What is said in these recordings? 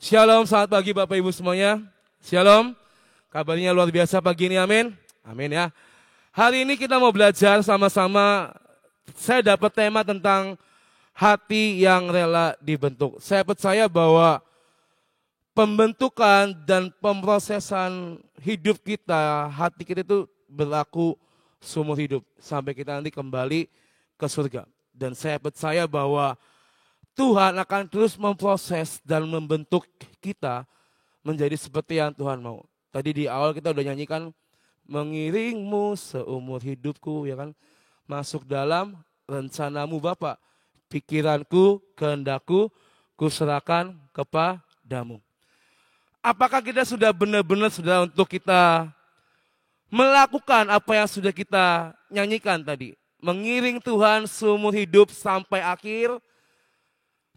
Shalom, selamat pagi Bapak Ibu semuanya. Shalom, kabarnya luar biasa pagi ini, amin. Amin ya. Hari ini kita mau belajar sama-sama, saya dapat tema tentang hati yang rela dibentuk. Saya percaya bahwa pembentukan dan pemrosesan hidup kita, hati kita itu berlaku seumur hidup. Sampai kita nanti kembali ke surga. Dan saya percaya bahwa Tuhan akan terus memproses dan membentuk kita menjadi seperti yang Tuhan mau. Tadi di awal kita udah nyanyikan, mengiringmu seumur hidupku, ya kan? Masuk dalam rencanamu Bapa, pikiranku, kehendakku, kuserahkan kepadamu. Apakah kita sudah benar-benar sudah untuk kita melakukan apa yang sudah kita nyanyikan tadi? Mengiring Tuhan seumur hidup sampai akhir.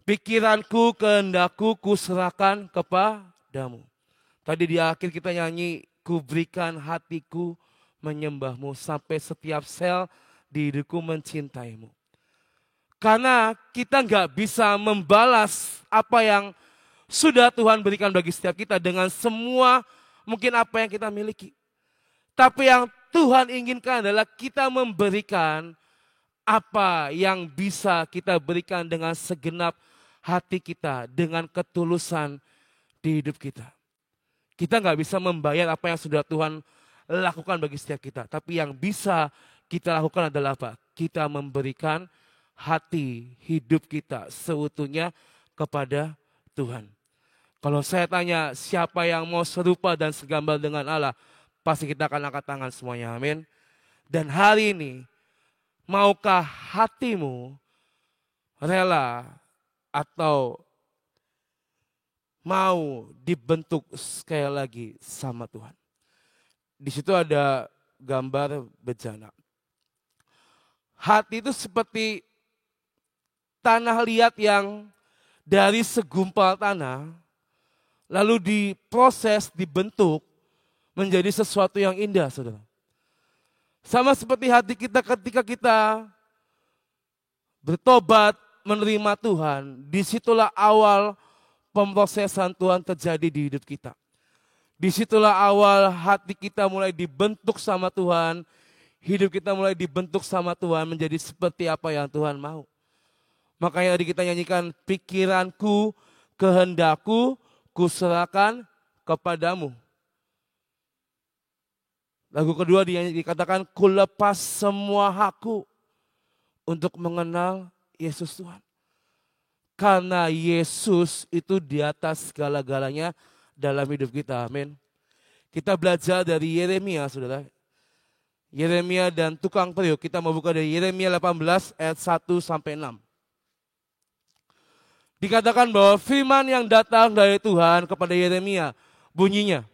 Pikiranku, kehendakku, kuserahkan kepadamu. Tadi di akhir kita nyanyi, ku berikan hatiku menyembahmu sampai setiap sel di hidupku mencintaimu. Karena kita nggak bisa membalas apa yang sudah Tuhan berikan bagi setiap kita dengan semua mungkin apa yang kita miliki. Tapi yang Tuhan inginkan adalah kita memberikan apa yang bisa kita berikan dengan segenap hati kita, dengan ketulusan di hidup kita. Kita nggak bisa membayar apa yang sudah Tuhan lakukan bagi setiap kita. Tapi yang bisa kita lakukan adalah apa? Kita memberikan hati, hidup kita seutuhnya kepada Tuhan. Kalau saya tanya siapa yang mau serupa dan segambar dengan Allah, pasti kita akan angkat tangan semuanya, amin. Dan hari ini, maukah hatimu rela atau mau dibentuk sekali lagi sama Tuhan? Di situ ada gambar bejana. Hati itu seperti tanah liat yang dari segumpal tanah lalu diproses, dibentuk menjadi sesuatu yang indah, saudara. Sama seperti hati kita ketika kita bertobat, menerima Tuhan, disitulah awal pemrosesan Tuhan terjadi di hidup kita. Disitulah awal hati kita mulai dibentuk sama Tuhan, hidup kita mulai dibentuk sama Tuhan menjadi seperti apa yang Tuhan mau. Makanya tadi kita nyanyikan, pikiranku, kehendakku, kuserahkan kepadamu. Lagu kedua dikatakan, ku lepas semua hakku untuk mengenal Yesus Tuhan. Karena Yesus itu di atas segala-galanya dalam hidup kita. Amin. Kita belajar dari Yeremia, saudara. Yeremia dan tukang periuk. Kita mau buka dari Yeremia 18 ayat 1 sampai 6. Dikatakan bahwa firman yang datang dari Tuhan kepada Yeremia bunyinya,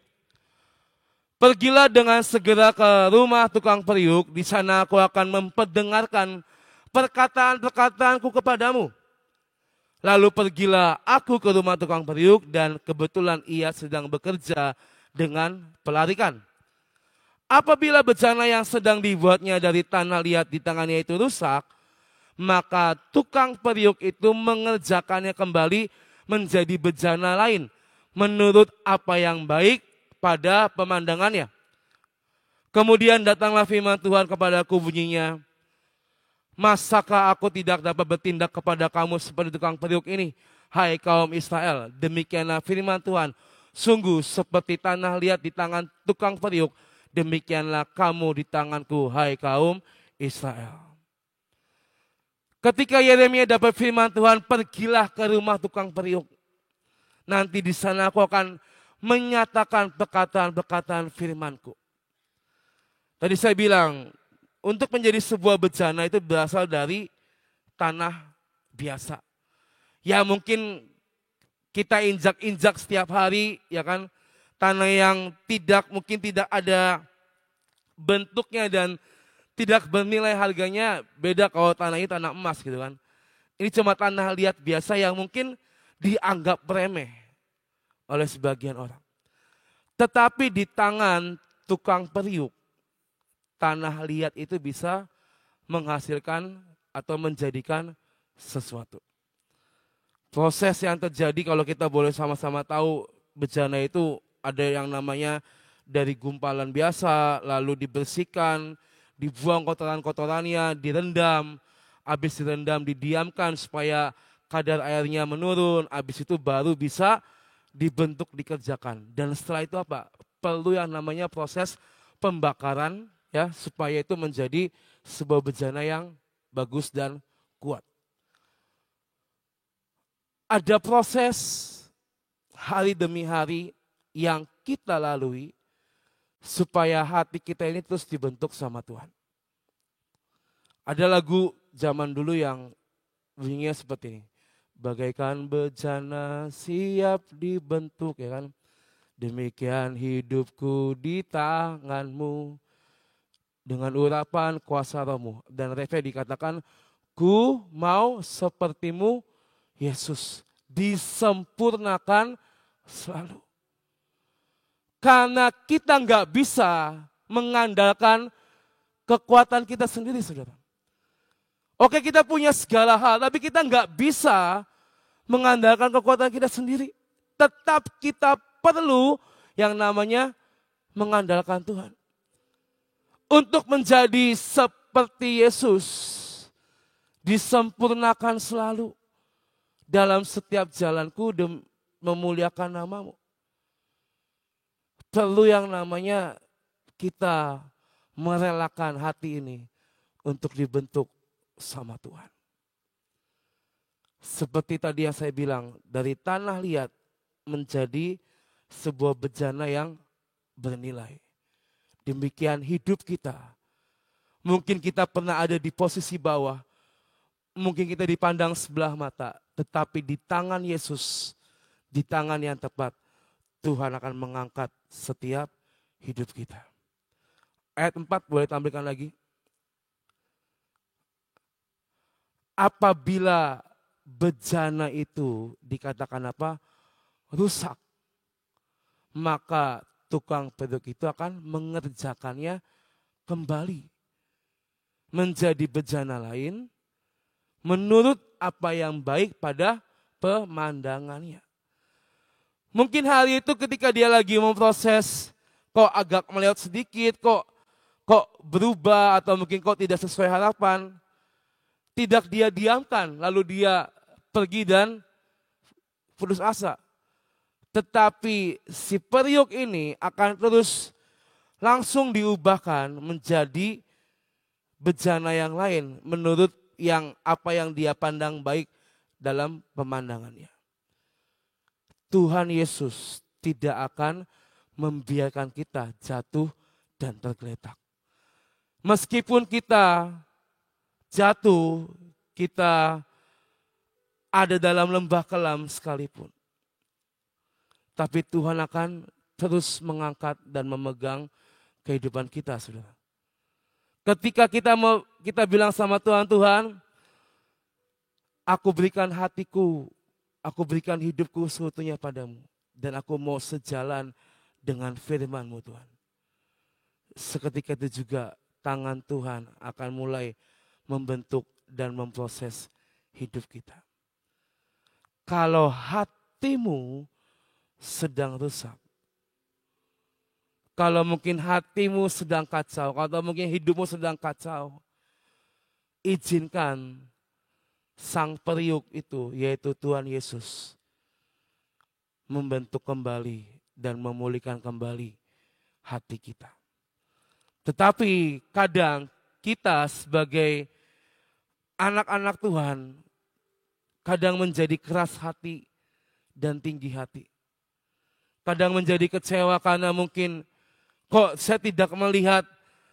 pergilah dengan segera ke rumah tukang periuk, di sana aku akan memperdengarkan perkataan-perkataanku kepadamu. Lalu pergilah aku ke rumah tukang periuk dan kebetulan ia sedang bekerja dengan pelarikan. Apabila bejana yang sedang dibuatnya dari tanah liat di tangannya itu rusak, maka tukang periuk itu mengerjakannya kembali menjadi bejana lain menurut apa yang baik pada pemandangannya. Kemudian datanglah firman Tuhan kepadaku bunyinya, masakah aku tidak dapat bertindak kepada kamu seperti tukang periuk ini, hai kaum Israel? Demikianlah firman Tuhan, sungguh seperti tanah liat di tangan tukang periuk, demikianlah kamu di tanganku, hai kaum Israel. Ketika Yeremia dapat firman Tuhan, pergilah ke rumah tukang periuk. Nanti di sana aku akan menyatakan perkataan-perkataan firmanku. Tadi saya bilang, untuk menjadi sebuah bejana itu berasal dari tanah biasa. Ya mungkin kita injak-injak setiap hari, ya kan. Tanah yang mungkin tidak ada bentuknya dan tidak bernilai harganya, beda kalau tanah ini tanah emas gitu kan. Ini cuma tanah liat biasa yang mungkin dianggap remeh oleh sebagian orang. Tetapi di tangan tukang periuk, tanah liat itu bisa menghasilkan atau menjadikan sesuatu. Proses yang terjadi kalau kita boleh sama-sama tahu, bejana itu ada yang namanya dari gumpalan biasa, lalu dibersihkan, dibuang kotoran-kotorannya, direndam, habis direndam didiamkan supaya kadar airnya menurun, habis itu baru bisa dibentuk dikerjakan. Dan setelah itu apa? Perlu yang namanya proses pembakaran ya supaya itu menjadi sebuah bejana yang bagus dan kuat. Ada proses hari demi hari yang kita lalui supaya hati kita ini terus dibentuk sama Tuhan. Ada lagu zaman dulu yang bunyinya seperti ini. Bagaikan bejana siap dibentuk, ya kan. Demikian hidupku di tanganmu dengan urapan kuasa rohmu. Dan refnya dikatakan, ku mau sepertimu Yesus, disempurnakan selalu. Karena kita nggak bisa mengandalkan kekuatan kita sendiri, saudara. Oke, kita punya segala hal, tapi kita nggak bisa mengandalkan kekuatan kita sendiri. Tetap kita perlu yang namanya mengandalkan Tuhan. Untuk menjadi seperti Yesus, disempurnakan selalu dalam setiap jalanku dan memuliakan namamu. Perlu yang namanya kita merelakan hati ini untuk dibentuk sama Tuhan. Seperti tadi yang saya bilang, dari tanah liat menjadi sebuah bejana yang bernilai. Demikian hidup kita. Mungkin kita pernah ada di posisi bawah, mungkin kita dipandang sebelah mata, tetapi di tangan Yesus, di tangan yang tepat, Tuhan akan mengangkat setiap hidup kita. Ayat 4 boleh tampilkan lagi. Apabila bejana itu dikatakan apa? Rusak. Maka tukang pedok itu akan mengerjakannya kembali. Menjadi bejana lain menurut apa yang baik pada pemandangannya. Mungkin hari itu ketika dia lagi memproses, kok agak melihat sedikit, kok berubah atau mungkin kok tidak sesuai harapan. Tidak dia diamkan, lalu dia pergi dan putus asa. Tetapi si periuk ini akan terus langsung diubahkan menjadi bejana yang lain menurut yang apa yang dia pandang baik dalam pemandangannya. Tuhan Yesus tidak akan membiarkan kita jatuh dan tergeletak. Meskipun kita jatuh, kita ada dalam lembah kelam sekalipun. Tapi Tuhan akan terus mengangkat dan memegang kehidupan kita, saudara. Ketika kita bilang sama Tuhan, Tuhan, aku berikan hatiku, aku berikan hidupku seutuhnya padamu. Dan aku mau sejalan dengan firman-Mu, Tuhan. Seketika itu juga tangan Tuhan akan mulai membentuk dan memproses hidup kita. Kalau hatimu sedang rusak, kalau mungkin hatimu sedang kacau, kalau mungkin hidupmu sedang kacau, izinkan sang periuk itu, yaitu Tuhan Yesus, membentuk kembali dan memulihkan kembali hati kita. Tetapi kadang kita sebagai anak-anak Tuhan, kadang menjadi keras hati dan tinggi hati. Kadang menjadi kecewa karena mungkin kok saya tidak melihat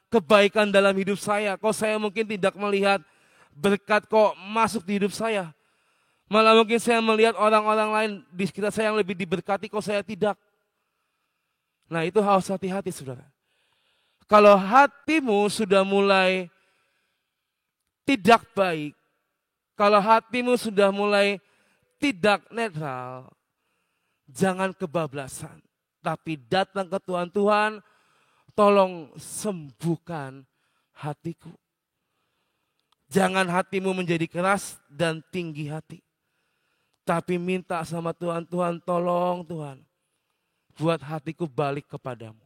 kebaikan dalam hidup saya. Kok saya mungkin tidak melihat berkat kok masuk di hidup saya. Malah mungkin saya melihat orang-orang lain di sekitar saya yang lebih diberkati, kok saya tidak. Nah itu harus hati-hati, saudara. Kalau hatimu sudah mulai tidak baik, kalau hatimu sudah mulai tidak netral, jangan kebablasan. Tapi datang ke Tuhan, Tuhan tolong sembuhkan hatiku. Jangan hatimu menjadi keras dan tinggi hati. Tapi minta sama Tuhan, Tuhan tolong Tuhan. Buat hatiku balik kepadamu.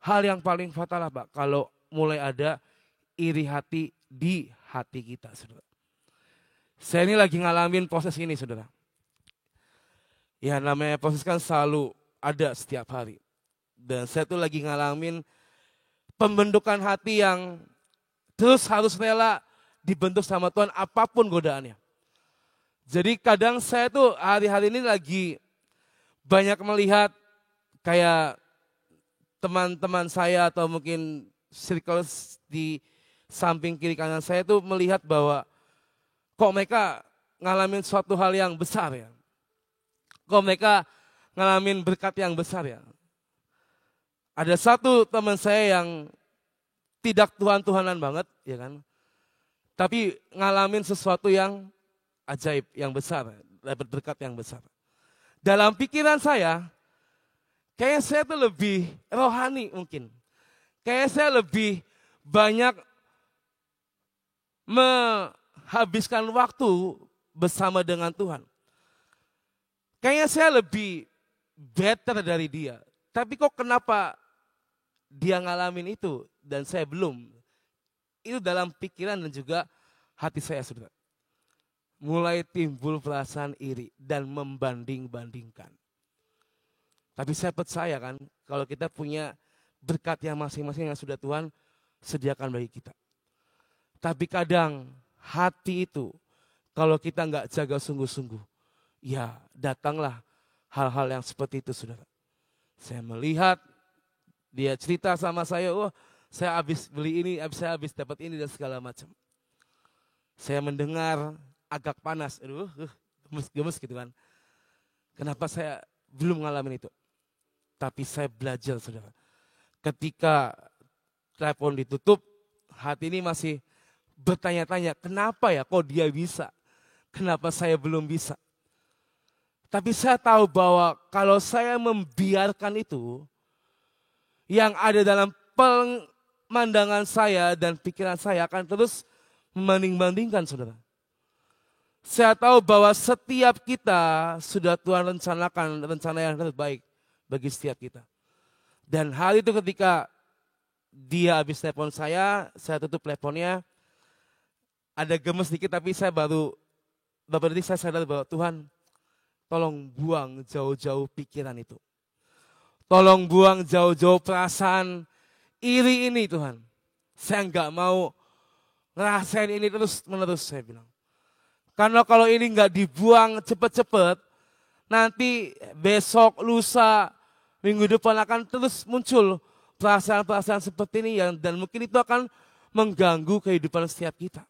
Hal yang paling fatal apa? Kalau mulai ada iri hati di hati kita, saudara. Saya ini lagi ngalamin proses ini, saudara. Ya namanya proses kan selalu ada setiap hari. Dan saya tuh lagi ngalamin pembentukan hati yang terus harus rela dibentuk sama Tuhan apapun godaannya. Jadi kadang saya tuh hari-hari ini lagi banyak melihat kayak teman-teman saya atau mungkin circle di samping kiri kanan saya tuh melihat bahwa kok mereka ngalamin suatu hal yang besar ya. Kok mereka ngalamin berkat yang besar ya. Ada satu teman saya yang tidak Tuhan-Tuhanan banget ya kan. Tapi ngalamin sesuatu yang ajaib, yang besar, dapat berkat yang besar. Dalam pikiran saya, kayaknya saya tuh lebih rohani mungkin. Kayaknya saya lebih banyak menghabiskan waktu bersama dengan Tuhan. Kayaknya saya lebih better dari dia. Tapi kok kenapa dia ngalamin itu dan saya belum? Itu dalam pikiran dan juga hati saya, saudara. Mulai timbul perasaan iri dan membanding-bandingkan. Tapi saya percaya kan, kalau kita punya berkat yang masing-masing yang sudah Tuhan sediakan bagi kita. Tapi kadang hati itu, kalau kita nggak jaga sungguh-sungguh, ya datanglah hal-hal yang seperti itu, saudara. Saya melihat, dia cerita sama saya, oh saya habis beli ini, saya habis dapat ini dan segala macam. Saya mendengar agak panas, gemes gitu kan. Kenapa saya belum ngalamin itu? Tapi saya belajar, saudara. Ketika telepon ditutup, hati ini masih bertanya-tanya, kenapa ya kok dia bisa? Kenapa saya belum bisa? Tapi saya tahu bahwa kalau saya membiarkan itu, yang ada dalam pemandangan saya dan pikiran saya akan terus membanding-bandingkan, saudara. Saya tahu bahwa setiap kita sudah Tuhan rencanakan rencana yang terbaik bagi setiap kita. Dan hal itu ketika dia habis telepon saya tutup teleponnya, ada gemes dikit tapi saya baru beberapa detik saya sadar bahwa Tuhan tolong buang jauh-jauh pikiran itu. Tolong buang jauh-jauh perasaan iri ini Tuhan. Saya enggak mau ngerasain ini terus-menerus, saya bilang. Karena kalau ini enggak dibuang cepat-cepat, nanti besok, lusa, minggu depan akan terus muncul perasaan-perasaan seperti ini dan mungkin itu akan mengganggu kehidupan setiap kita.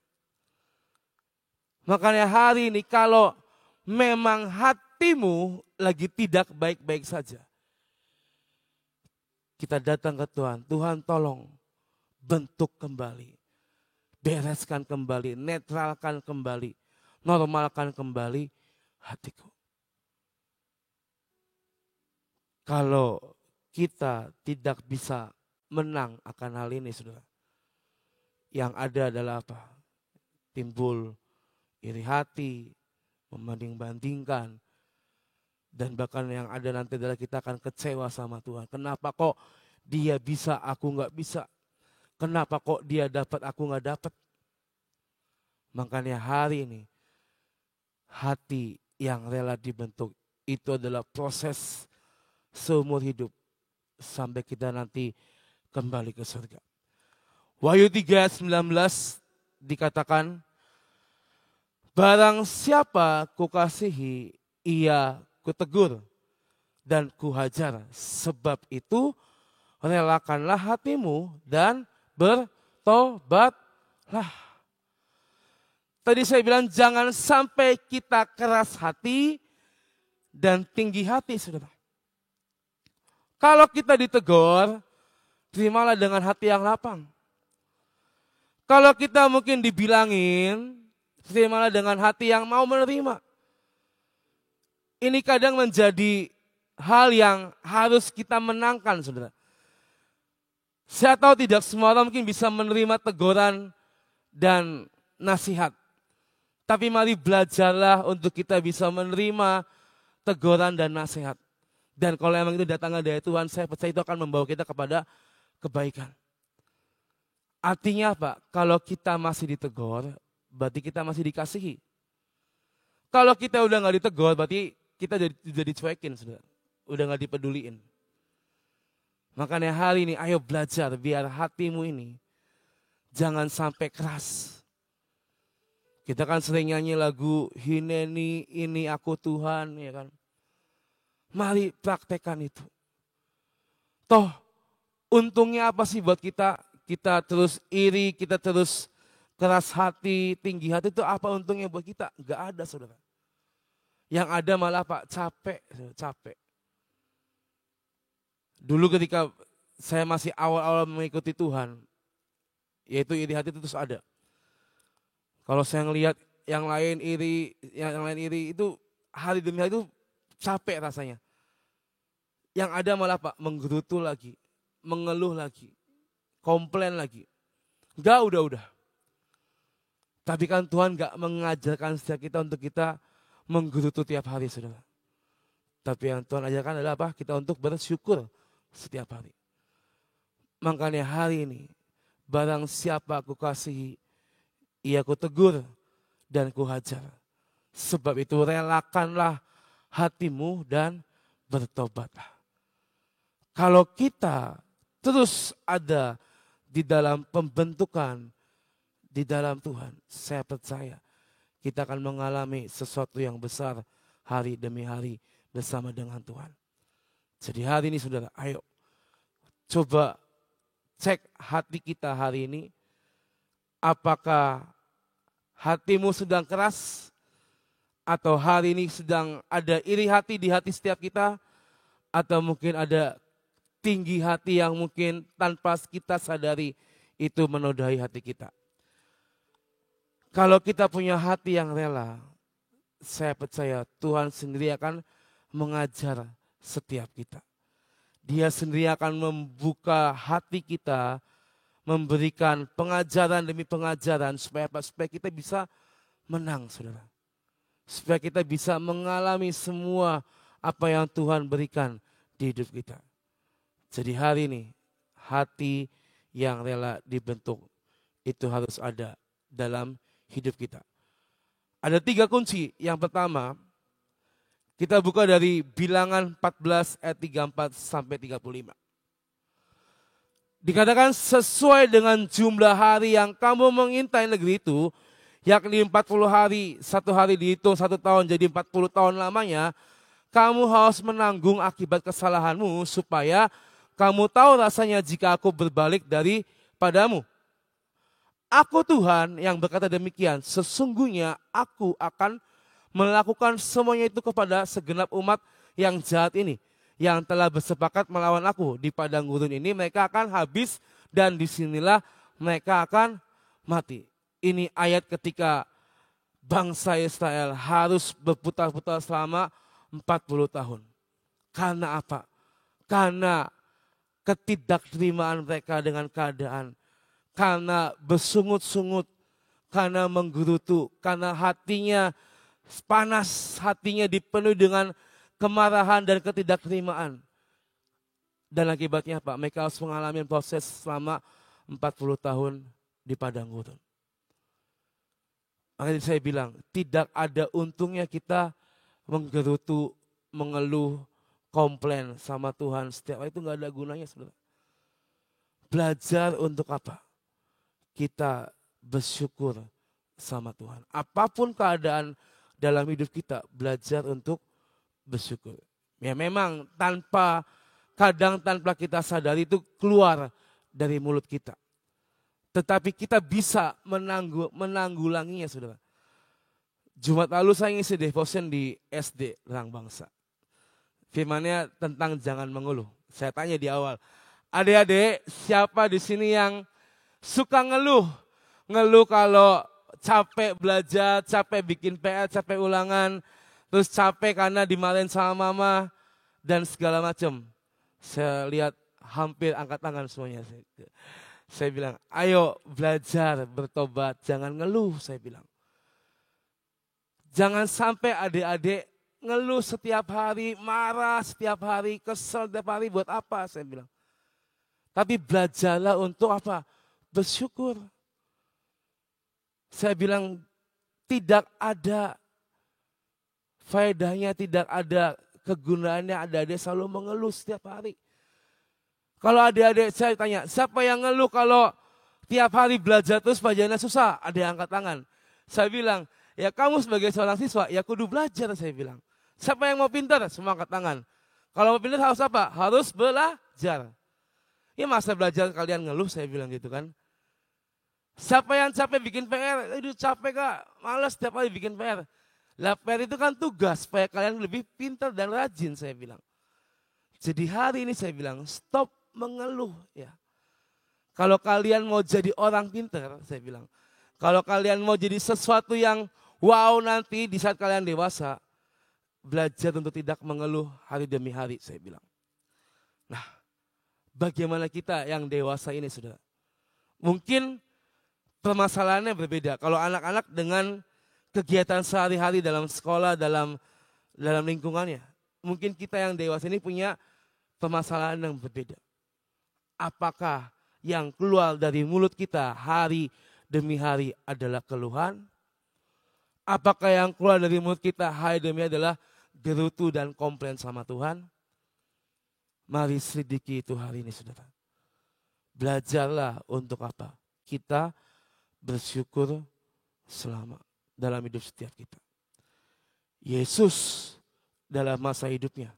Makanya hari ini kalau memang hatimu lagi tidak baik-baik saja, kita datang ke Tuhan, Tuhan tolong bentuk kembali, bereskan kembali, netralkan kembali, normalkan kembali hatiku. Kalau kita tidak bisa menang akan hal ini, saudara, yang ada adalah apa? Timbul iri hati, membanding-bandingkan, dan bahkan yang ada nanti adalah kita akan kecewa sama Tuhan. Kenapa kok dia bisa, aku nggak bisa? Kenapa kok dia dapat, aku nggak dapat? Makanya hari ini, hati yang rela dibentuk, itu adalah proses seumur hidup sampai kita nanti kembali ke surga. Wahyu 3:19 dikatakan, barang siapa kukasihi, ia kutegur dan kuhajar. Sebab itu relakanlah hatimu dan bertobatlah. Tadi saya bilang jangan sampai kita keras hati dan tinggi hati, saudara. Kalau kita ditegur, terimalah dengan hati yang lapang. Kalau kita mungkin dibilangin, terimalah dengan hati yang mau menerima. Ini kadang menjadi hal yang harus kita menangkan, saudara. Saya tahu tidak semua orang mungkin bisa menerima teguran dan nasihat. Tapi mari belajarlah untuk kita bisa menerima teguran dan nasihat. Dan kalau memang itu datang dari Tuhan, saya percaya itu akan membawa kita kepada kebaikan. Artinya apa? Kalau kita masih ditegur, berarti kita masih dikasihi. Kalau kita udah gak ditegur, berarti kita udah dicuekin, saudara. Udah gak dipeduliin. Makanya hari ini ayo belajar biar hatimu ini jangan sampai keras. Kita kan sering nyanyi lagu Hineni ini aku Tuhan, ya kan. Mari praktekkan itu. Toh untungnya apa sih buat kita? Kita terus iri, kita terus keras hati, tinggi hati, itu apa untungnya buat kita? Enggak ada, saudara. Yang ada malah apa? Capek. Dulu ketika saya masih awal-awal mengikuti Tuhan, yaitu iri hati itu terus ada. Kalau saya ngelihat yang lain iri itu hari demi hari itu capek rasanya. Yang ada malah apa? Menggerutu lagi, mengeluh lagi, komplain lagi. Udah. Tapi kan Tuhan gak mengajarkan setiap kita untuk kita menggerutu tiap hari, saudara. Tapi yang Tuhan ajarkan adalah apa? Kita untuk bersyukur setiap hari. Makanya hari ini, barang siapa aku kasihi, ia ku tegur dan ku hajar. Sebab itu relakanlah hatimu dan bertobatlah. Kalau kita terus ada di dalam pembentukan di dalam Tuhan, saya percaya kita akan mengalami sesuatu yang besar hari demi hari bersama dengan Tuhan. Jadi hari ini saudara, ayo coba cek hati kita hari ini. Apakah hatimu sedang keras? Atau hari ini sedang ada iri hati di hati setiap kita? Atau mungkin ada tinggi hati yang mungkin tanpa kita sadari itu menodai hati kita. Kalau kita punya hati yang rela, saya percaya Tuhan sendiri akan mengajar setiap kita. Dia sendiri akan membuka hati kita, memberikan pengajaran demi pengajaran supaya kita bisa menang, saudara. Supaya kita bisa mengalami semua apa yang Tuhan berikan di hidup kita. Jadi hari ini hati yang rela dibentuk itu harus ada dalam hidup kita. Ada 3 kunci. Yang pertama, kita buka dari Bilangan 14 ayat 34 sampai 35. Dikatakan sesuai dengan jumlah hari yang kamu mengintai negeri itu, yakni 40 hari, 1 hari dihitung 1 tahun jadi 40 tahun lamanya, kamu harus menanggung akibat kesalahanmu supaya kamu tahu rasanya jika aku berbalik daripadamu. Aku Tuhan yang berkata demikian, sesungguhnya aku akan melakukan semuanya itu kepada segenap umat yang jahat ini, yang telah bersepakat melawan aku. Di padang gurun ini mereka akan habis dan disinilah mereka akan mati. Ini ayat ketika bangsa Israel harus berputar-putar selama 40 tahun. Karena apa? Karena ketidakterimaan mereka dengan keadaan. Karena bersungut-sungut, karena menggerutu, karena hatinya panas, hatinya dipenuhi dengan kemarahan dan ketidakterimaan. Dan akibatnya apa? Mereka harus mengalami proses selama 40 tahun di padang gurun. Makanya saya bilang, tidak ada untungnya kita menggerutu, mengeluh, komplain sama Tuhan setiap hari, itu gak ada gunanya, saudara. Belajar untuk apa? Kita bersyukur sama Tuhan. Apapun keadaan dalam hidup kita, belajar untuk bersyukur. Ya memang kadang tanpa kita sadari itu keluar dari mulut kita. Tetapi kita bisa menanggulanginya, saudara. Jumat lalu saya ngisi devotion di SD Lerang Bangsa. Firmannya tentang jangan mengeluh. Saya tanya di awal, adik-adik siapa di sini yang suka ngeluh? Ngeluh kalau capek belajar, capek bikin PR, capek ulangan, terus capek karena dimarahin sama mama, dan segala macam. Saya lihat hampir angkat tangan semuanya. Saya bilang, ayo belajar, bertobat, jangan ngeluh, saya bilang. Jangan sampai adik-adik ngeluh setiap hari, marah setiap hari, kesel setiap hari, buat apa saya bilang. Tapi belajarlah untuk apa? Bersyukur. Saya bilang tidak ada faedahnya, tidak ada kegunaannya adik-adik selalu mengeluh setiap hari. Kalau adik-adik saya tanya, siapa yang ngeluh kalau tiap hari belajar terus pelajarannya susah? Ada yang angkat tangan. Saya bilang, ya kamu sebagai seorang siswa, ya kudu belajar saya bilang. Siapa yang mau pintar? Semua angkat tangan. Kalau mau pintar harus apa? Harus belajar. Ya masa belajar kalian ngeluh saya bilang gitu kan. Siapa yang capek bikin PR? Aduh capek kak, malas setiap hari bikin PR. Lah PR itu kan tugas supaya kalian lebih pintar dan rajin saya bilang. Jadi hari ini saya bilang stop mengeluh ya. Kalau kalian mau jadi orang pintar saya bilang. Kalau kalian mau jadi sesuatu yang wow nanti di saat kalian dewasa. Belajar untuk tidak mengeluh hari demi hari saya bilang. Nah bagaimana kita yang dewasa ini saudara? Mungkin permasalahannya berbeda. Kalau anak-anak dengan kegiatan sehari-hari dalam sekolah, dalam lingkungannya. Mungkin kita yang dewasa ini punya permasalahan yang berbeda. Apakah yang keluar dari mulut kita hari demi hari adalah keluhan? Apakah yang keluar dari mulut kita hari demi hari adalah gerutu dan komplain sama Tuhan? Mari selidiki itu hari ini saudara. Belajarlah untuk apa? Kita bersyukur selama dalam hidup setiap kita. Yesus dalam masa hidupnya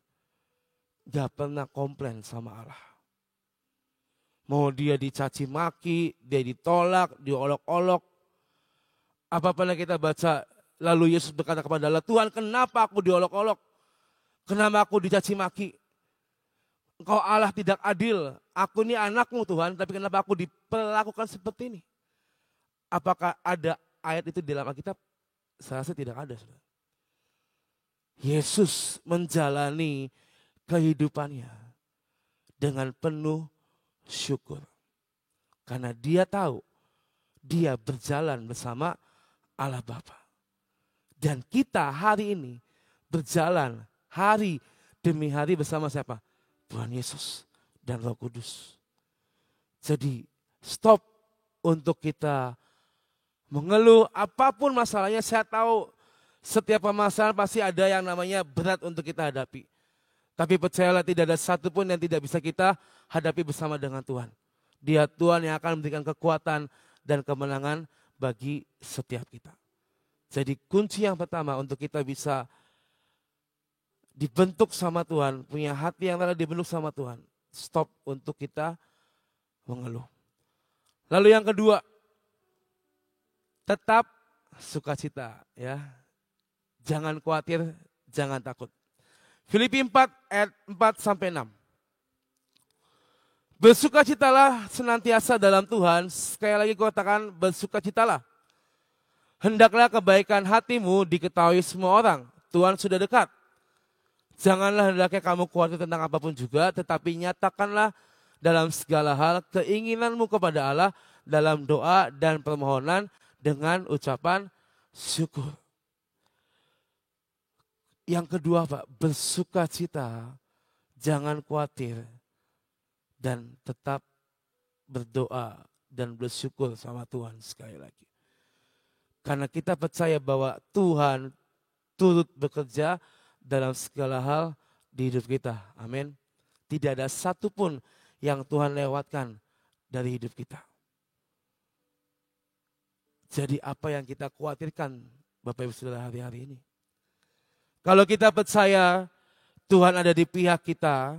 gak pernah komplain sama Allah. Mau dia dicaci maki, dia ditolak, diolok-olok. Apa pernah kita baca, lalu Yesus berkata kepada Allah, Tuhan kenapa aku diolok-olok? Kenapa aku dicaci maki? Engkau Allah tidak adil, aku ini anakmu Tuhan, tapi kenapa aku diperlakukan seperti ini? Apakah ada ayat itu di dalam Alkitab? Saya rasa tidak ada. Saudara. Yesus menjalani kehidupannya dengan penuh syukur. Karena dia tahu dia berjalan bersama Allah Bapa. Dan kita hari ini berjalan hari demi hari bersama siapa? Tuhan Yesus dan Roh Kudus. Jadi stop untuk kita mengeluh apapun masalahnya. Saya tahu setiap permasalahan pasti ada yang namanya berat untuk kita hadapi. Tapi percayalah tidak ada satupun yang tidak bisa kita hadapi bersama dengan Tuhan. Dia Tuhan yang akan memberikan kekuatan dan kemenangan bagi setiap kita. Jadi kunci yang pertama untuk kita bisa dibentuk sama Tuhan, punya hati yang telah dibentuk sama Tuhan. Stop untuk kita mengeluh. Lalu yang kedua, tetap sukacita ya. Jangan khawatir, jangan takut. Filipi 4 ayat 4 sampai 6. Bersukacitalah senantiasa dalam Tuhan. Sekali lagi katakan bersukacitalah. Hendaklah kebaikan hatimu diketahui semua orang. Tuhan sudah dekat. Janganlah hendaknya kamu khawatir tentang apapun juga, tetapi nyatakanlah dalam segala hal keinginanmu kepada Allah dalam doa dan permohonan dengan ucapan syukur. Yang kedua Pak, bersukacita, jangan khawatir dan tetap berdoa dan bersyukur sama Tuhan sekali lagi. Karena kita percaya bahwa Tuhan turut bekerja dalam segala hal di hidup kita. Amin. Tidak ada satupun yang Tuhan lewatkan dari hidup kita. Jadi apa yang kita khawatirkan Bapak Ibu Saudara hari-hari ini? Kalau kita percaya Tuhan ada di pihak kita,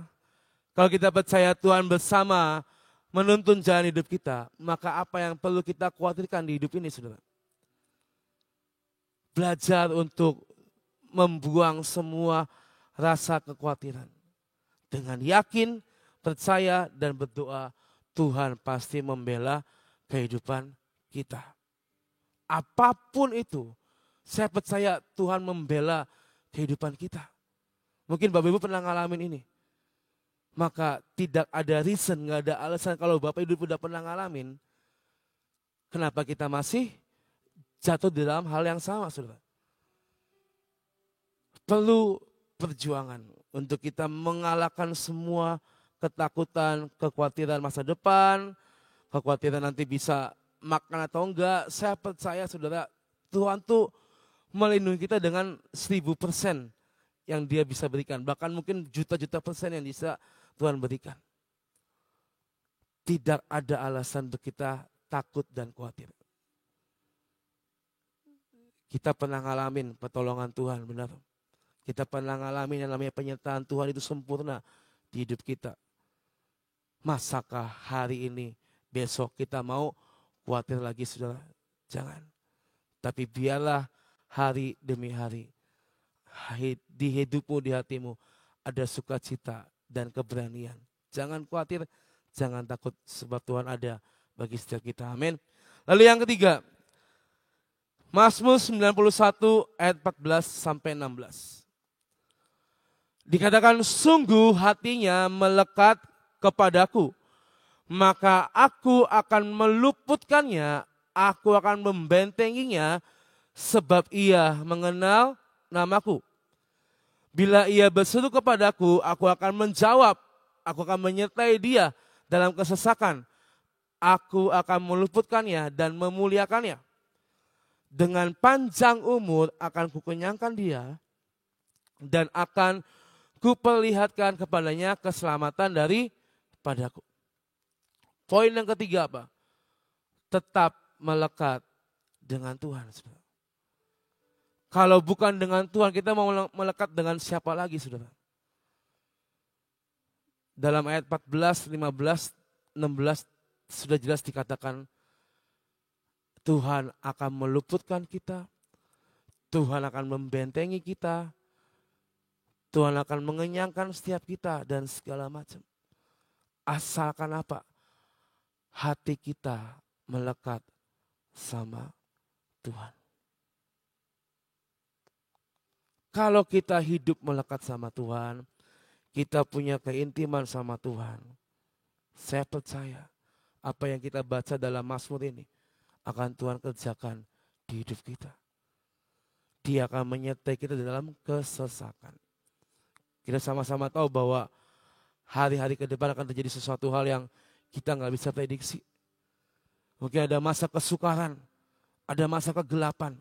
kalau kita percaya Tuhan bersama menuntun jalan hidup kita, maka apa yang perlu kita khawatirkan di hidup ini saudara? Belajar untuk membuang semua rasa kekhawatiran. Dengan yakin, percaya dan berdoa, Tuhan pasti membela kehidupan kita. Apapun itu, saya percaya Tuhan membela kehidupan kita. Mungkin Bapak Ibu pernah ngalamin ini. Maka tidak ada reason, nggak ada alasan kalau Bapak Ibu sudah pernah ngalamin. Kenapa kita masih jatuh di dalam hal yang sama, saudara? perlu perjuangan untuk kita mengalahkan semua ketakutan, kekhawatiran masa depan, kekhawatiran nanti bisa makan atau enggak. Saya percaya saudara, Tuhan tuh melindungi kita dengan 1000% yang dia bisa berikan. Bahkan mungkin juta-juta persen yang bisa Tuhan berikan. Tidak ada alasan untuk kita takut dan khawatir. Kita pernah ngalamin pertolongan Tuhan, benar. Kita pernah ngalamin yang namanya penyertaan Tuhan itu sempurna di hidup kita. Masakah hari ini, besok kita mau khawatir lagi saudara? Jangan. Tapi biarlah hari demi hari, di hidupmu, di hatimu ada sukacita dan keberanian. Jangan khawatir, jangan takut sebab Tuhan ada bagi setiap kita. Amin. Lalu yang ketiga, Mazmur 91 ayat 14 sampai 16. Dikatakan sungguh hatinya melekat kepadaku, maka aku akan meluputkannya, aku akan membentenginya, sebab ia mengenal namaku. Bila ia berseru kepadaku, aku akan menjawab, aku akan menyertai dia dalam kesesakan. Aku akan meluputkannya dan memuliakannya. Dengan panjang umur akan kukenyangkan dia dan akan kuperlihatkan kepadanya keselamatan daripadaku. Poin yang ketiga apa? Tetap melekat dengan Tuhan. Kalau bukan dengan Tuhan, kita mau melekat dengan siapa lagi, saudara? Dalam ayat 14, 15, 16 sudah jelas dikatakan Tuhan akan meluputkan kita, Tuhan akan membentengi kita, Tuhan akan mengenyangkan setiap kita dan segala macam. Asalkan apa? Hati kita melekat sama Tuhan. Kalau kita hidup melekat sama Tuhan, kita punya keintiman sama Tuhan. Saya percaya apa yang kita baca dalam Mazmur ini akan Tuhan kerjakan di hidup kita. Dia akan menyertai kita dalam kesesakan. Kita sama-sama tahu bahwa hari-hari ke depan akan terjadi sesuatu hal yang kita nggak bisa prediksi. Mungkin ada masa kesukaran, ada masa kegelapan.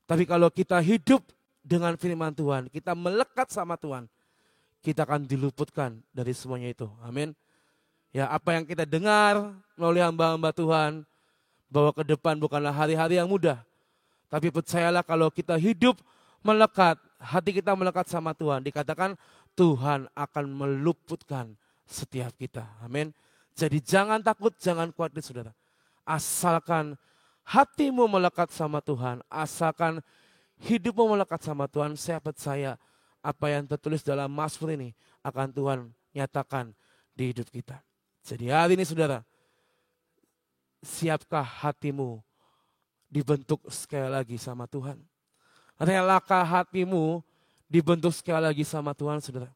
Tapi kalau kita hidup dengan firman Tuhan, kita melekat sama Tuhan, kita akan diluputkan dari semuanya itu. Amin. Ya, apa yang kita dengar melalui hamba-hamba Tuhan, bahwa ke depan bukanlah hari-hari yang mudah. Tapi percayalah kalau kita hidup melekat, hati kita melekat sama Tuhan, dikatakan Tuhan akan meluputkan setiap kita. Amin. Jadi jangan takut, jangan khawatir saudara. Asalkan hatimu melekat sama Tuhan, asalkan hidupmu melekat sama Tuhan, saya percaya apa yang tertulis dalam Mazmur ini akan Tuhan nyatakan di hidup kita. Jadi hari ini saudara, siapkah hatimu dibentuk sekali lagi sama Tuhan? Relakah hatimu dibentuk sekali lagi sama Tuhan saudara?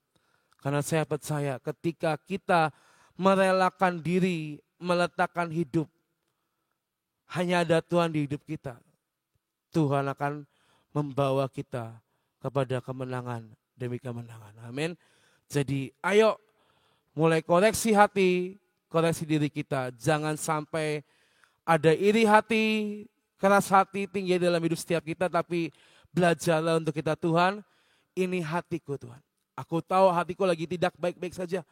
Karena saya percaya ketika kita merelakan diri, meletakkan hidup, hanya ada Tuhan di hidup kita, Tuhan akan membawa kita kepada kemenangan demi kemenangan. Amin. Jadi ayo mulai koreksi hati, koreksi diri kita. Jangan sampai ada iri hati, keras hati tinggi dalam hidup setiap kita. Tapi belajarlah untuk kita, Tuhan, ini hatiku Tuhan. Aku tahu hatiku lagi tidak baik-baik saja.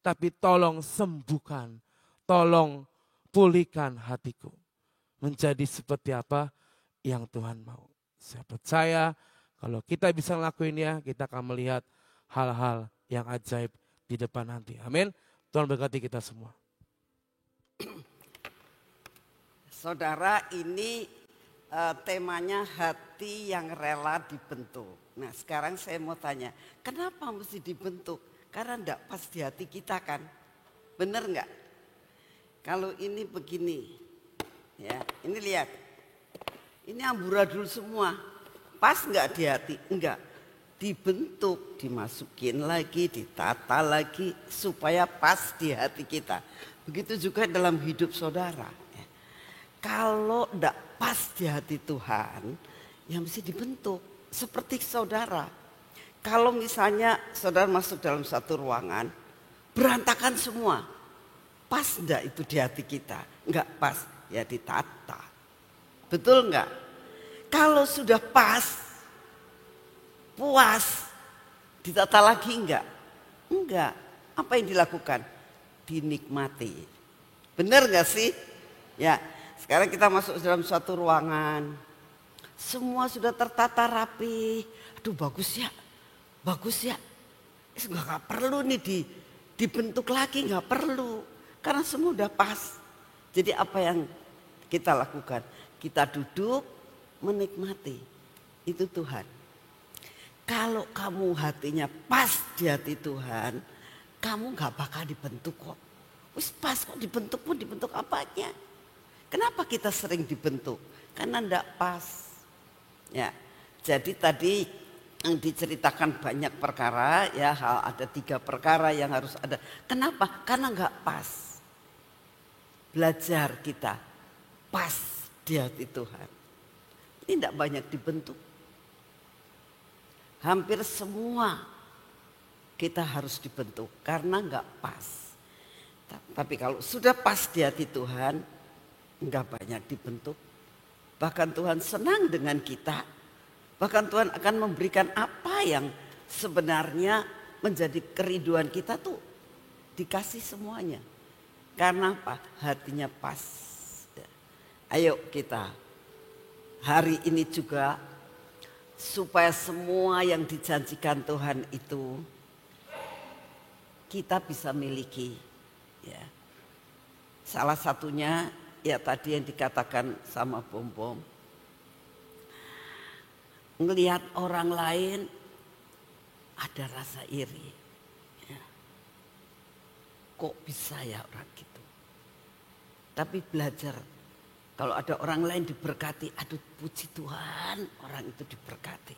Tapi tolong sembuhkan, tolong pulihkan hatiku. Menjadi seperti apa yang Tuhan mau. Saya percaya kalau kita bisa ngelakuinnya, kita akan melihat hal-hal yang ajaib di depan nanti. Amin. Tuhan berkati kita semua. Saudara, ini temanya hati yang rela dibentuk. Nah sekarang saya mau tanya, kenapa mesti dibentuk? Karena enggak pas di hati kita kan? Bener enggak? Kalau ini begini, ya ini lihat. Ini amburadul semua, pas enggak di hati? Enggak, dibentuk, dimasukin lagi, ditata lagi supaya pas di hati kita. Begitu juga dalam hidup saudara. Kalau enggak pas di hati Tuhan, ya mesti dibentuk seperti saudara. Kalau misalnya saudara masuk dalam satu ruangan, berantakan semua. Pas enggak itu di hati kita? Enggak pas, ya ditata. Betul enggak? Kalau sudah pas, puas, ditata lagi enggak? Enggak. Apa yang dilakukan? Dinikmati. Benar enggak sih? Ya, sekarang kita masuk dalam suatu ruangan. Semua sudah tertata rapi. Aduh bagus ya, bagus ya. Enggak perlu nih dibentuk lagi, enggak perlu. Karena semua udah pas. Jadi apa yang kita lakukan? Kita duduk menikmati. Itu Tuhan. Kalau kamu hatinya pas di hati Tuhan, kamu gak bakal dibentuk kok. Wis pas kok dibentuk pun dibentuk apanya. Kenapa kita sering dibentuk? Karena ndak pas. Ya, jadi tadi yang diceritakan banyak perkara, ya ada 3 perkara yang harus ada. Kenapa? Karena nggak pas. Belajar kita pas di hati Tuhan. Ini tidak banyak dibentuk. Hampir semua kita harus dibentuk karena nggak pas. Tapi kalau sudah pas di hati Tuhan, nggak banyak dibentuk. Bahkan Tuhan senang dengan kita. Bahkan Tuhan akan memberikan apa yang sebenarnya menjadi kerinduan kita tuh dikasih semuanya. Karena apa? Hatinya pas. Ayo kita hari ini juga supaya semua yang dijanjikan Tuhan itu kita bisa miliki. Ya. Salah satunya ya tadi yang dikatakan sama Bom-Bom. Ngelihat orang lain ada rasa iri. Ya. Kok bisa ya orang gitu? Tapi belajar kalau ada orang lain diberkati, aduh puji Tuhan orang itu diberkati.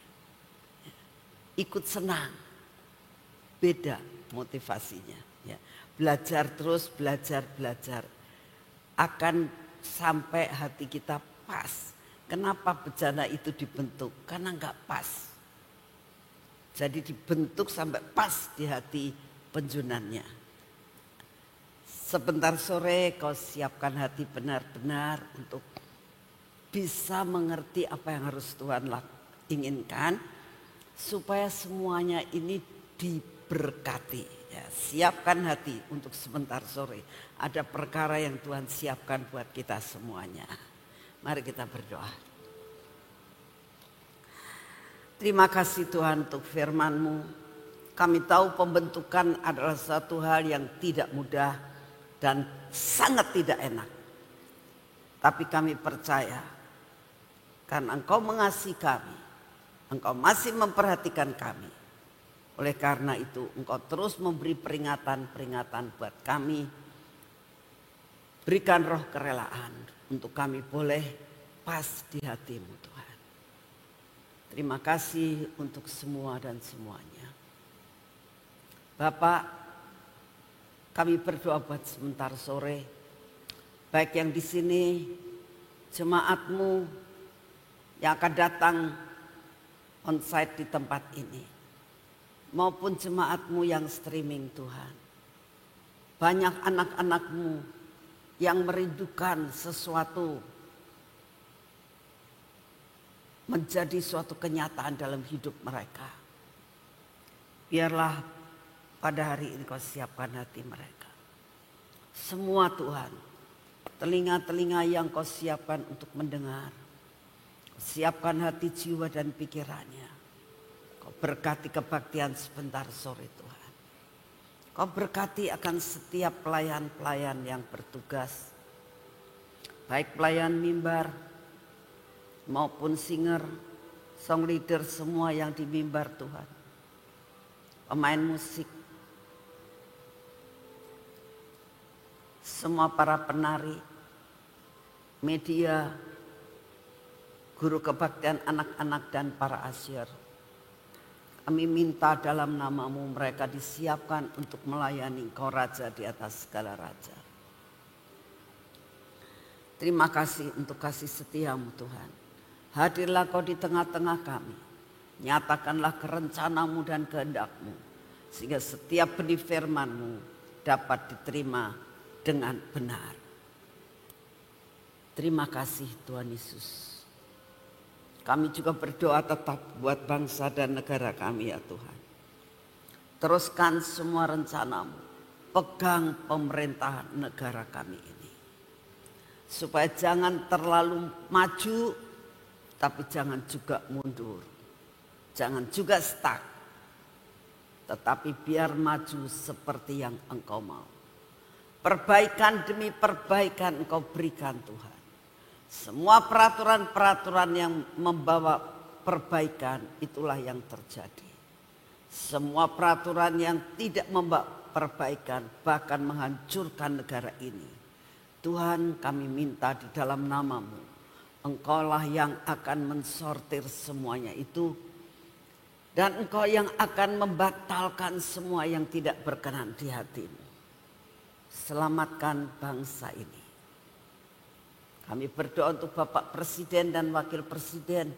Ya. Ikut senang, beda motivasinya. Ya. Belajar terus, belajar akan sampai hati kita pas. Kenapa bejana itu dibentuk? Karena nggak pas. Jadi dibentuk sampai pas di hati penjunannya. Sebentar sore kau siapkan hati benar-benar untuk bisa mengerti apa yang harus Tuhan inginkan. Supaya semuanya ini diberkati. Ya, siapkan hati untuk sebentar sore. Ada perkara yang Tuhan siapkan buat kita semuanya. Mari kita berdoa. Terima kasih Tuhan untuk firman-Mu. Kami tahu pembentukan adalah satu hal yang tidak mudah dan sangat tidak enak. Tapi kami percaya karena Engkau mengasihi kami, Engkau masih memperhatikan kami. Oleh karena itu Engkau terus memberi peringatan-peringatan buat kami. Berikan roh kerelaan untuk kami boleh pas di hati-Mu Tuhan. Terima kasih untuk semua dan semuanya. Bapak, kami berdoa buat sebentar sore. Baik yang di sini, jemaat-Mu yang akan datang onsite di tempat ini. Maupun jemaat-Mu yang streaming Tuhan. Banyak anak-anak-Mu yang merindukan sesuatu menjadi suatu kenyataan dalam hidup mereka. Biarlah pada hari ini Kau siapkan hati mereka. Semua Tuhan, telinga-telinga yang Kau siapkan untuk mendengar. Siapkan hati, jiwa dan pikirannya. Kau berkati kebaktian sebentar sore Tuhan. Kau berkati akan setiap pelayan-pelayan yang bertugas. Baik pelayan mimbar maupun singer, song leader semua yang di mimbar Tuhan. Pemain musik. Semua para penari, media, guru kebaktian anak-anak dan para asyir. Kami minta dalam nama-Mu mereka disiapkan untuk melayani Engkau Raja di atas segala raja. Terima kasih untuk kasih setia-Mu Tuhan. Hadirlah Kau di tengah-tengah kami. Nyatakanlah kerencanamu dan kehendak-Mu, sehingga setiap benih firman-Mu dapat diterima dengan benar. Terima kasih Tuhan Yesus. Kami juga berdoa tetap buat bangsa dan negara kami ya Tuhan. Teruskan semua rencana-Mu, pegang pemerintahan negara kami ini. Supaya jangan terlalu maju, tapi jangan juga mundur. Jangan juga stuck. Tetapi biar maju seperti yang Engkau mau. Perbaikan demi perbaikan Engkau berikan Tuhan. Semua peraturan-peraturan yang membawa perbaikan itulah yang terjadi. Semua peraturan yang tidak membawa perbaikan bahkan menghancurkan negara ini. Tuhan, kami minta di dalam nama-Mu, Engkaulah yang akan mensortir semuanya itu. Dan Engkau yang akan membatalkan semua yang tidak berkenan di hati-Mu. Selamatkan bangsa ini. Kami berdoa untuk Bapak Presiden dan Wakil Presiden.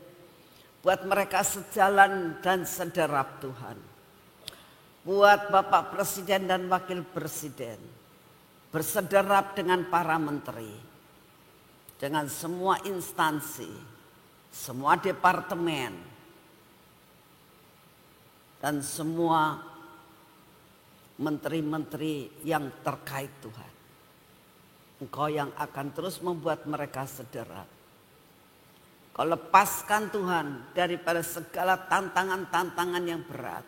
Buat mereka sejalan dan sederap Tuhan. Buat Bapak Presiden dan Wakil Presiden. Bersederap dengan para menteri. Dengan semua instansi. Semua departemen. Dan semua menteri-menteri yang terkait Tuhan. Engkau yang akan terus membuat mereka sederap. Kau lepaskan Tuhan daripada segala tantangan-tantangan yang berat.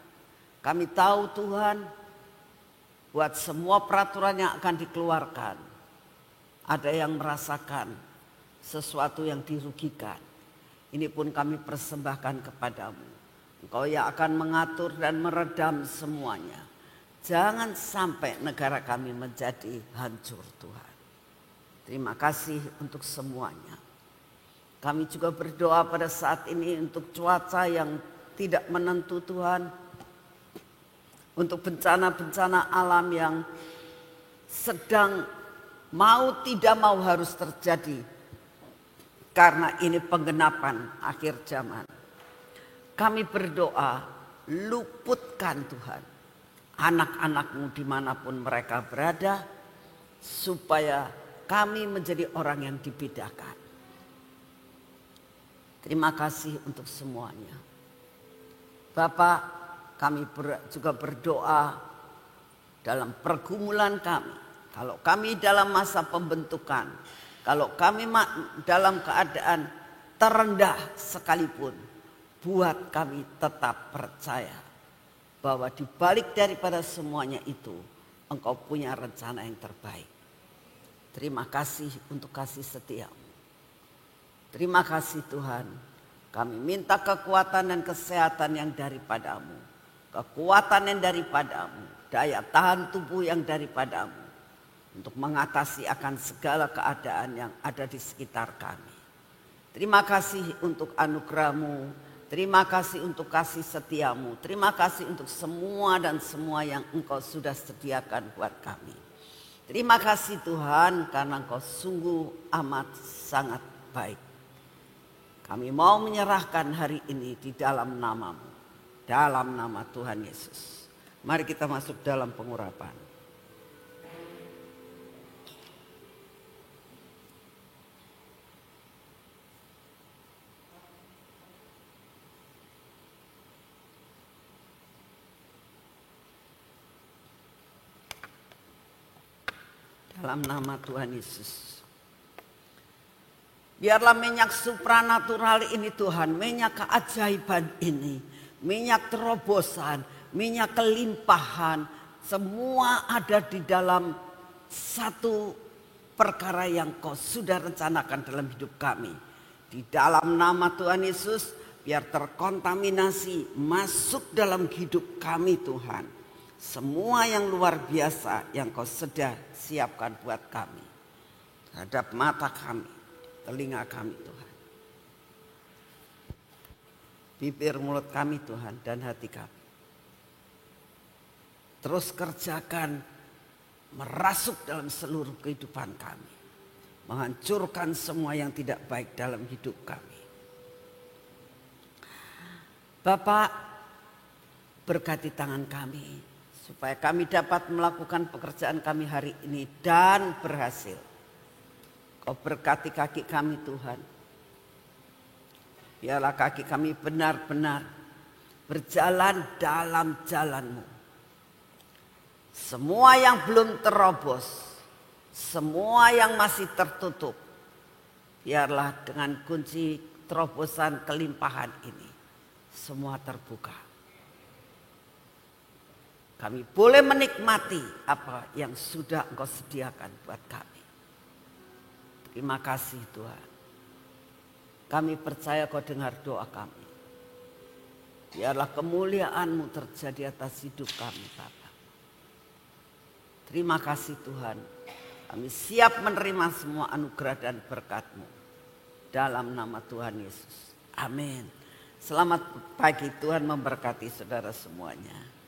Kami tahu Tuhan, buat semua peraturan yang akan dikeluarkan, ada yang merasakan sesuatu yang dirugikan. Ini pun kami persembahkan kepadamu. Engkau yang akan mengatur dan meredam semuanya. Jangan sampai negara kami menjadi hancur Tuhan. Terima kasih untuk semuanya. Kami juga berdoa pada saat ini untuk cuaca yang tidak menentu Tuhan. Untuk bencana-bencana alam yang sedang mau tidak mau harus terjadi. Karena ini penggenapan akhir zaman. Kami berdoa, luputkan Tuhan anak-anak-Mu dimanapun mereka berada, supaya kami menjadi orang yang dibedakan. Terima kasih untuk semuanya. Bapak, kami juga berdoa dalam pergumulan kami. Kalau kami dalam masa pembentukan, kalau kami dalam keadaan terendah sekalipun, buat kami tetap percaya bahwa di balik daripada semuanya itu Engkau punya rencana yang terbaik. Terima kasih untuk kasih setia-Mu. Terima kasih Tuhan. Kami minta kekuatan dan kesehatan yang daripada-Mu. Kekuatan yang daripada-Mu. Daya tahan tubuh yang daripada-Mu. Untuk mengatasi akan segala keadaan yang ada di sekitar kami. Terima kasih untuk anugerah-Mu. Terima kasih untuk kasih setia-Mu. Terima kasih untuk semua dan semua yang Engkau sudah sediakan buat kami. Terima kasih Tuhan karena Engkau sungguh amat sangat baik. Kami mau menyerahkan hari ini di dalam nama-Mu. Dalam nama Tuhan Yesus. Mari kita masuk dalam pengurapan. Dalam nama Tuhan Yesus. Biarlah minyak supranatural ini Tuhan, minyak keajaiban ini, minyak terobosan, minyak kelimpahan, semua ada di dalam satu perkara yang Kau sudah rencanakan dalam hidup kami. Di dalam nama Tuhan Yesus, biar terkontaminasi masuk dalam hidup kami Tuhan. Semua yang luar biasa yang Kau sudah siapkan buat kami. Terhadap mata kami, telinga kami Tuhan. Bibir mulut kami Tuhan dan hati kami. Terus kerjakan merasuk dalam seluruh kehidupan kami. Menghancurkan semua yang tidak baik dalam hidup kami. Bapak, berkati tangan kami supaya kami dapat melakukan pekerjaan kami hari ini dan berhasil. Kau berkati kaki kami Tuhan. Biarlah kaki kami benar-benar berjalan dalam jalan-Mu. Semua yang belum terobos, semua yang masih tertutup, biarlah dengan kunci terobosan kelimpahan ini semua terbuka. Kami boleh menikmati apa yang sudah Engkau sediakan buat kami. Terima kasih Tuhan. Kami percaya Kau dengar doa kami. Biarlah kemuliaan-Mu terjadi atas hidup kami Bapa. Terima kasih Tuhan. Kami siap menerima semua anugerah dan berkat-Mu. Dalam nama Tuhan Yesus. Amin. Selamat pagi, Tuhan memberkati saudara semuanya.